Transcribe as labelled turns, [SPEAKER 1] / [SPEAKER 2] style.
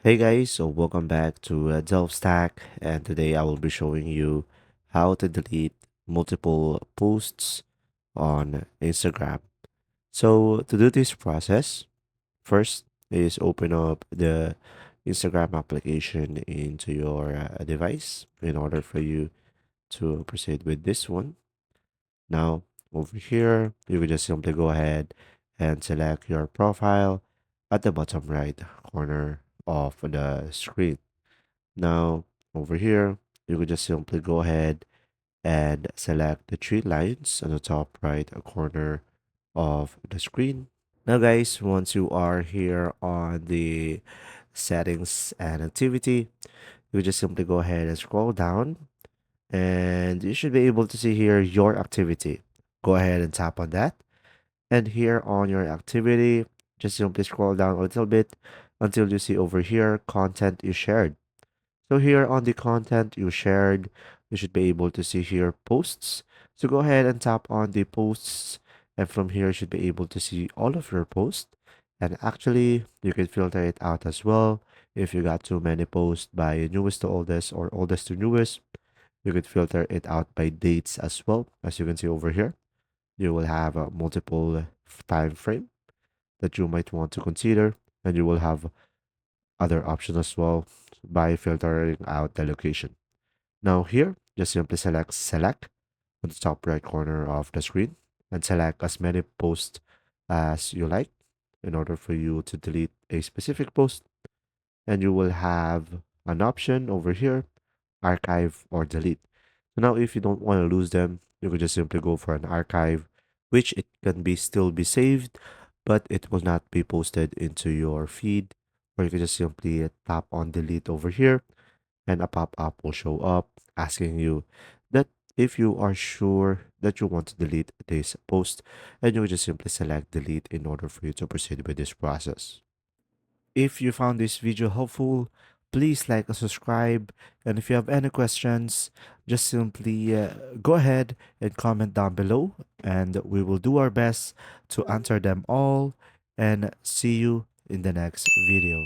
[SPEAKER 1] Hey guys, so welcome back to Delft Stack, and today I will be showing you how to delete multiple posts on Instagram. So to do this process, first is open up the Instagram application into your device in order for you to proceed with this one. Now over here, you will just simply go ahead and select your profile at the bottom right corner of the screen. Now, over here, you could just simply go ahead and select the three lines on the top right corner of the screen. Now, guys, once you are here on the settings and activity, you just simply go ahead and scroll down, and you should be able to see here your activity. Go ahead and tap on that. And here on your activity, just simply scroll down a little bit until you see over here content you shared. So here on the content you shared, you should be able to see here posts. So go ahead and tap on the posts, and from here you should be able to see all of your posts. And actually, you can filter it out as well. If you got too many posts by newest to oldest or oldest to newest, you could filter it out by dates as well. As you can see over here, you will have a multiple time frame that you might want to consider, and you will have other options as well by filtering out the location. Now here, just simply select on the top right corner of the screen and select as many posts as you like in order for you to delete a specific post. And you will have an option over here, archive or delete. So now if you don't want to lose them, you could just simply go for an archive, which it can be still be saved, but it will not be posted into your feed. Or you can just simply tap on delete over here, and a pop-up will show up asking you that if you are sure that you want to delete this post, and you will just simply select delete in order for you to proceed with this process. If you found this video helpful, please like and subscribe. And if you have any questions, just simply go ahead and comment down below, and we will do our best to answer them all. And see you in the next video.